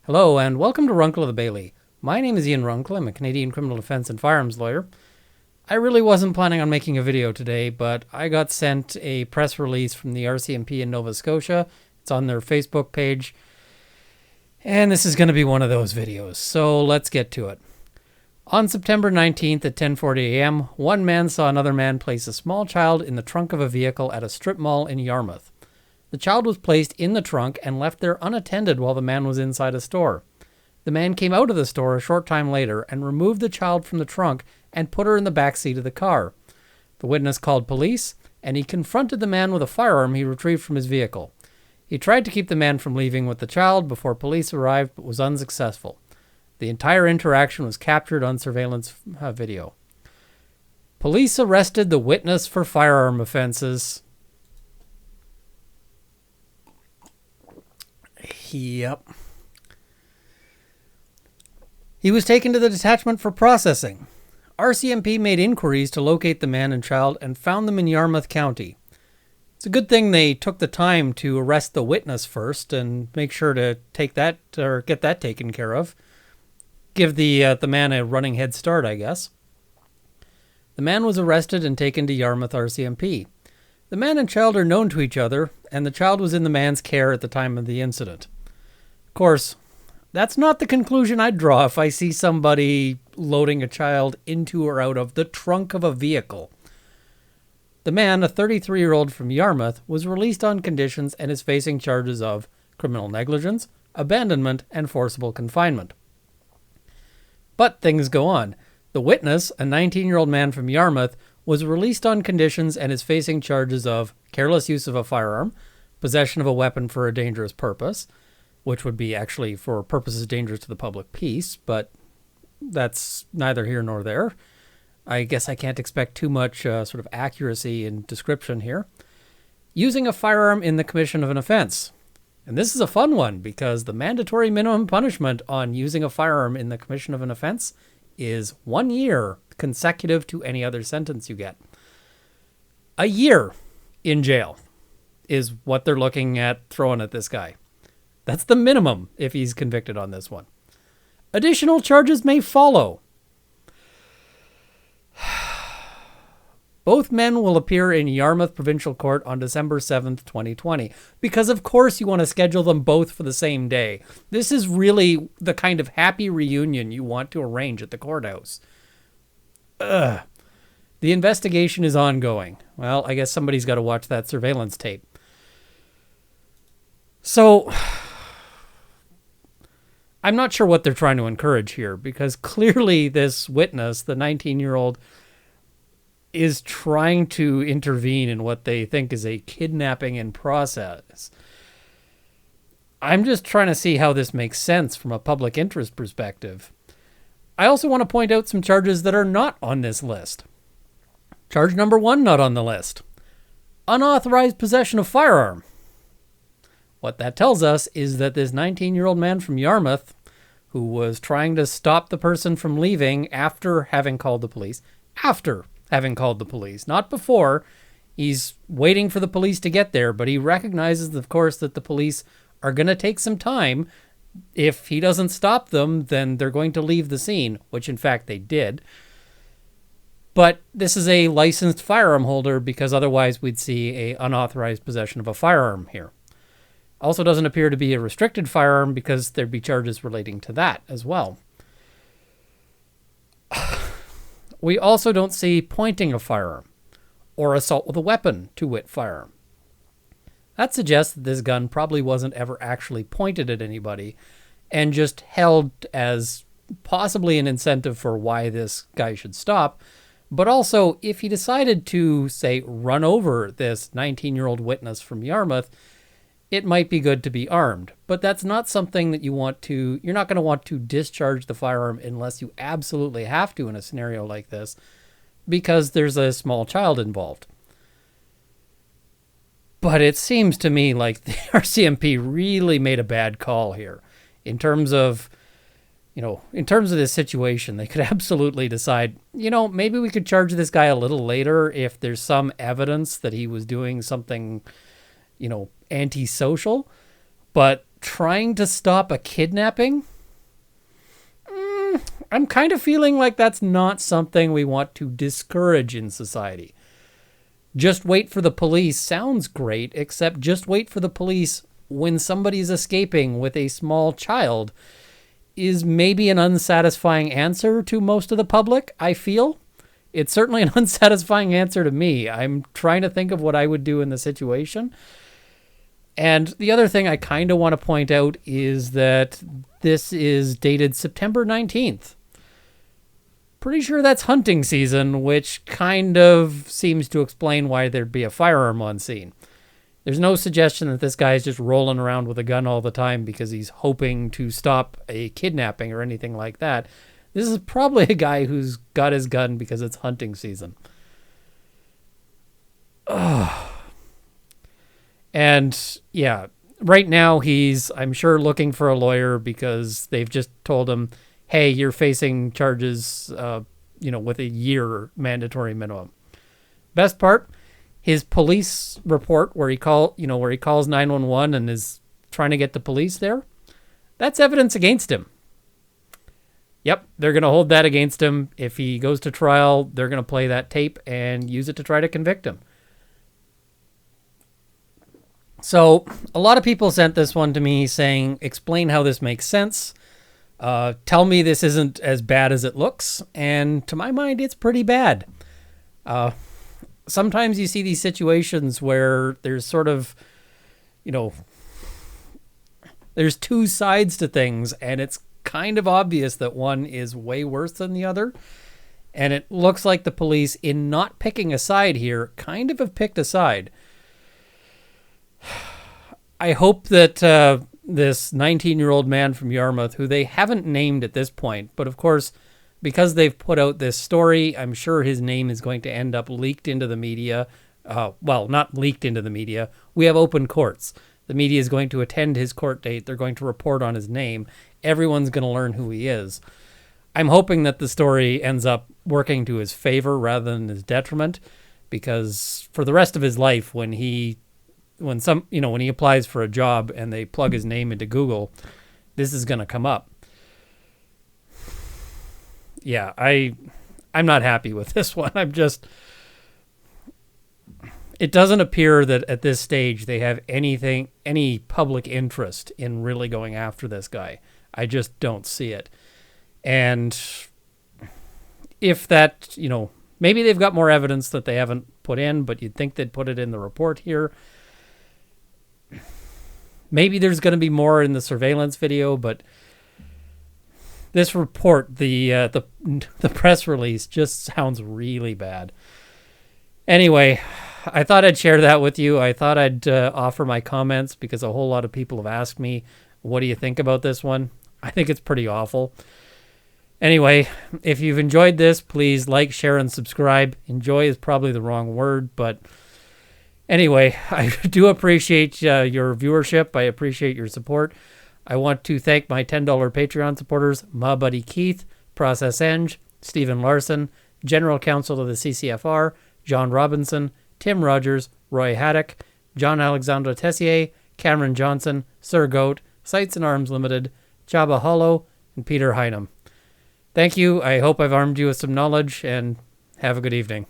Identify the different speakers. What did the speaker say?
Speaker 1: Hello, and welcome to Runkle of the Bailey. My name is Ian Runkle. I'm a Canadian criminal defense and firearms lawyer. I really wasn't planning on making a video today, but I got sent a press release from the RCMP in Nova Scotia. It's on their Facebook page, and this is going to be one of those videos, so let's get to it. On September 19th at 10:40 a.m., one man saw another man place a small child in the trunk of a vehicle at a strip mall in Yarmouth. The child was placed in the trunk and left there unattended while the man was inside a store. The man came out of the store a short time later and removed the child from the trunk and put her in the back seat of the car. The witness called police, and he confronted the man with a firearm he retrieved from his vehicle. He tried to keep the man from leaving with the child before police arrived, but was unsuccessful. The entire interaction was captured on surveillance video. Police arrested the witness for firearm offenses. Yep. He was taken to the detachment for processing. RCMP made inquiries to locate the man and child and found them in Yarmouth County. It's a good thing they took the time to arrest the witness first and make sure to take that or get that taken care of. Give the man a running head start, I guess. The man was arrested and taken to Yarmouth RCMP. The man and child are known to each other, and the child was in the man's care at the time of the incident. Of course, that's not the conclusion I'd draw if I see somebody loading a child into or out of the trunk of a vehicle. The man, a 33-year-old from Yarmouth, was released on conditions and is facing charges of criminal negligence, abandonment, and forcible confinement. But things go on. The witness, a 19-year-old man from Yarmouth, was released on conditions and is facing charges of careless use of a firearm, possession of a weapon for a dangerous purpose, which would be actually for purposes dangerous to the public peace, but that's neither here nor there. I guess I can't expect too much sort of accuracy in description here. Using a firearm in the commission of an offense. And this is a fun one because the mandatory minimum punishment on using a firearm in the commission of an offense is 1 year consecutive to any other sentence you get. A year in jail is what they're looking at throwing at this guy. That's the minimum if he's convicted on this one. Additional charges may follow. Both men will appear in Yarmouth Provincial Court on December 7th, 2020, because of course you want to schedule them both for the same day. This is really the kind of happy reunion you want to arrange at the courthouse. The investigation is ongoing. Well, I guess somebody's got to watch that surveillance tape. So, I'm not sure what they're trying to encourage here, because clearly this witness, the 19-year-old, is trying to intervene in what they think is a kidnapping in process. I'm just trying to see how this makes sense from a public interest perspective. I also want to point out some charges that are not on this list. Charge number 1 not on the list. Unauthorized possession of firearm. What that tells us is that this 19-year-old man from Yarmouth, who was trying to stop the person from leaving after having called the police, not before. He's waiting for the police to get there, but he recognizes, of course, that the police are going to take some time. If he doesn't stop them, then they're going to leave the scene, which in fact they did. But this is a licensed firearm holder because otherwise we'd see a unauthorized possession of a firearm here. Also doesn't appear to be a restricted firearm because there'd be charges relating to that as well. We also don't see pointing a firearm or assault with a weapon, to wit firearm. That suggests that this gun probably wasn't ever actually pointed at anybody and just held as possibly an incentive for why this guy should stop. But also, if he decided to, say, run over this 19-year-old witness from Yarmouth, it might be good to be armed. But that's not something that you're not going to want to discharge the firearm unless you absolutely have to in a scenario like this, because there's a small child involved. But it seems to me like the RCMP really made a bad call here. In terms of this situation, they could absolutely decide, maybe we could charge this guy a little later if there's some evidence that he was doing something, antisocial. But trying to stop a kidnapping? I'm kind of feeling like that's not something we want to discourage in society. Just wait for the police sounds great, except just wait for the police when somebody's escaping with a small child is maybe an unsatisfying answer to most of the public, I feel. It's certainly an unsatisfying answer to me. I'm trying to think of what I would do in the situation. And the other thing I kind of want to point out is that this is dated September 19th. Pretty sure that's hunting season, which kind of seems to explain why there'd be a firearm on scene. There's no suggestion that this guy's just rolling around with a gun all the time because he's hoping to stop a kidnapping or anything like that. This is probably a guy who's got his gun because it's hunting season. Ugh. And yeah, right now he's, I'm sure, looking for a lawyer because they've just told him, hey, you're facing charges, with a year mandatory minimum. Best part, his police report where he calls 911 and is trying to get the police there, that's evidence against him. Yep, they're going to hold that against him. If he goes to trial, they're going to play that tape and use it to try to convict him. So a lot of people sent this one to me saying, explain how this makes sense. Tell me this isn't as bad as it looks. And to my mind, it's pretty bad. Sometimes you see these situations where there's sort of, there's two sides to things, and it's kind of obvious that one is way worse than the other. And it looks like the police, in not picking a side here, kind of have picked a side. I hope that this 19-year-old man from Yarmouth, who they haven't named at this point, but of course, because they've put out this story, I'm sure his name is going to end up leaked into the media. Well, not leaked into the media. We have open courts. The media is going to attend his court date. They're going to report on his name. Everyone's going to learn who he is. I'm hoping that the story ends up working to his favor rather than his detriment, because for the rest of his life, when he applies for a job and they plug his name into Google, this is going to come up. Yeah, I'm not happy with this one. It doesn't appear that at this stage they have any public interest in really going after this guy. I just don't see it. And if that, maybe they've got more evidence that they haven't put in, but you'd think they'd put it in the report here. Maybe there's going to be more in the surveillance video, but this report, the press release, just sounds really bad. Anyway, I thought I'd share that with you. I thought I'd offer my comments because a whole lot of people have asked me, what do you think about this one? I think it's pretty awful. Anyway, if you've enjoyed this, please like, share, and subscribe. Enjoy is probably the wrong word, but anyway, I do appreciate your viewership. I appreciate your support. I want to thank my $10 Patreon supporters, my buddy Keith, Process Eng, Stephen Larson, General Counsel of the CCFR, John Robinson, Tim Rogers, Roy Haddock, John Alexandre Tessier, Cameron Johnson, Sir Goat, Sights and Arms Limited, Chaba Hollow, and Peter Hynum. Thank you. I hope I've armed you with some knowledge, and have a good evening.